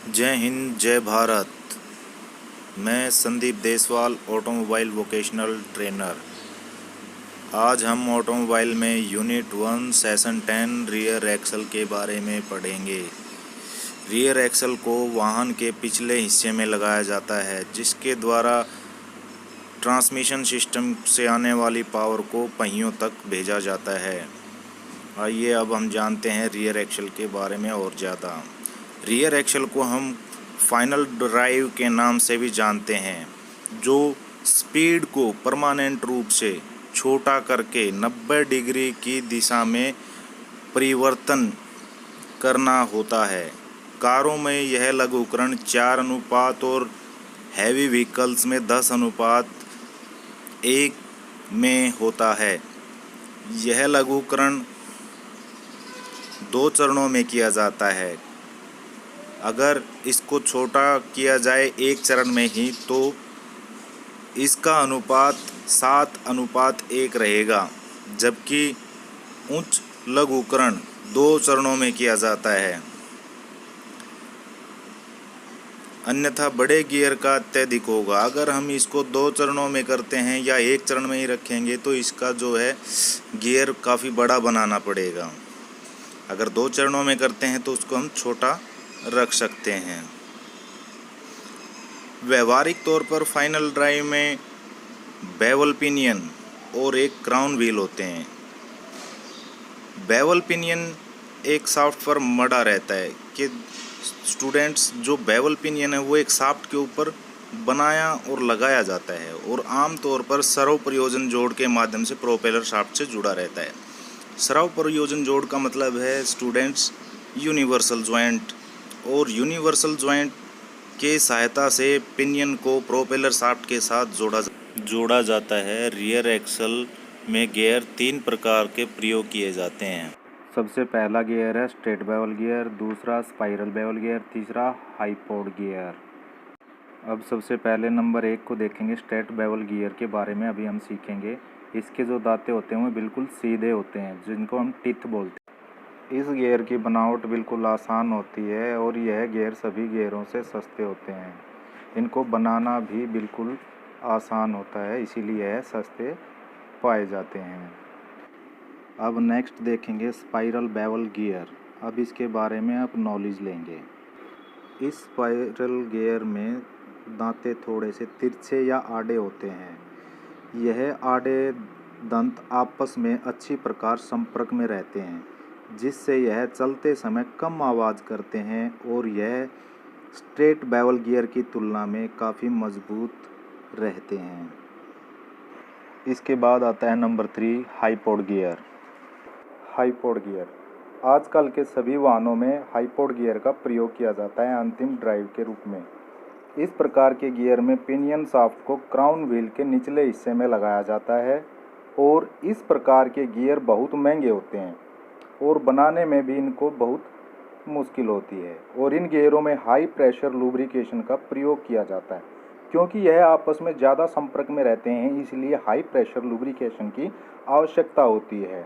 जय हिंद, जय भारत। मैं Sandeep Deswal, automobile vocational trainer. आज हम ऑटोमोबाइल में यूनिट 1 सेशन 10 रियर एक्सल के बारे में पढ़ेंगे। रियर एक्सल को वाहन के पिछले हिस्से में लगाया जाता है, जिसके द्वारा ट्रांसमिशन सिस्टम से आने वाली पावर को पहियों तक भेजा जाता है। आइए अब हम जानते हैं रियर एक्सल के बारे में और ज़्यादा। रियर एक्सल को हम फाइनल ड्राइव के नाम से भी जानते हैं, जो स्पीड को परमानेंट रूप से छोटा करके 90 डिग्री की दिशा में परिवर्तन करना होता है। कारों में यह लघुकरण 4 अनुपात और हैवी व्हीकल्स में 10 अनुपात 1 में होता है। यह लघुकरण 2 चरणों में किया जाता है। अगर इसको छोटा किया जाए एक चरण में ही तो इसका अनुपात 7:1 रहेगा, जबकि उच्च लघुकरण 2 चरणों में किया जाता है। अन्यथा बड़े गियर का अत्यधिक होगा। अगर हम इसको 2 चरणों में करते हैं या एक चरण में ही रखेंगे तो इसका जो है गियर काफ़ी बड़ा बनाना पड़ेगा। अगर 2 चरणों में करते हैं तो उसको हम छोटा रख सकते हैं। व्यवहारिक तौर पर फाइनल ड्राइव में बेवल पिनियन और एक क्राउन व्हील होते हैं। बेवल पिनियन एक शाफ्ट पर मड़ा रहता है कि स्टूडेंट्स जो बेवल पिनियन है वो एक शाफ्ट के ऊपर बनाया और लगाया जाता है और आम तौर पर सर्व प्रयोजन जोड़ के माध्यम से प्रोपेलर शाफ्ट से जुड़ा रहता है। सर्व प्रयोजन जोड़ का मतलब है स्टूडेंट्स यूनिवर्सल जॉइंट, और यूनिवर्सल जॉइंट के सहायता से पिनियन को प्रोपेलर शाफ्ट के साथ जोड़ा जाता है। रियर एक्सल में गियर 3 प्रकार के प्रयोग किए जाते हैं। सबसे पहला गियर है स्ट्रेट बेवल गियर, दूसरा स्पाइरल बेवल गियर, तीसरा हाइपोड गियर। अब सबसे पहले नंबर 1 को देखेंगे, स्ट्रेट बेवल गियर के बारे में अभी हम सीखेंगे। इसके जो दांते होते हैं वो बिल्कुल सीधे होते हैं, जिनको हम टिथ बोलते हैं। इस गियर की बनावट बिल्कुल आसान होती है और यह गियर सभी गियरों से सस्ते होते हैं। इनको बनाना भी बिल्कुल आसान होता है, इसीलिए यह सस्ते पाए जाते हैं। अब नेक्स्ट देखेंगे स्पाइरल बेवल गियर। अब इसके बारे में आप नॉलेज लेंगे। इस स्पाइरल गियर में दांते थोड़े से तिरछे या आड़े होते हैं। यह आड़े दंत आपस में अच्छी प्रकार संपर्क में रहते हैं, जिससे यह चलते समय कम आवाज़ करते हैं और यह स्ट्रेट बेवल गियर की तुलना में काफ़ी मजबूत रहते हैं। इसके बाद आता है नंबर 3 हाइपोड गियर। हाइपोड गियर आजकल के सभी वाहनों में हाइपोड गियर का प्रयोग किया जाता है अंतिम ड्राइव के रूप में। इस प्रकार के गियर में पिनियन शाफ्ट को क्राउन व्हील के निचले हिस्से में लगाया जाता है और इस प्रकार के गियर बहुत महंगे होते हैं और बनाने में भी इनको बहुत मुश्किल होती है। और इन गियरों में हाई प्रेशर लुब्रिकेशन का प्रयोग किया जाता है, क्योंकि यह आपस में ज़्यादा संपर्क में रहते हैं, इसलिए हाई प्रेशर लुब्रिकेशन की आवश्यकता होती है।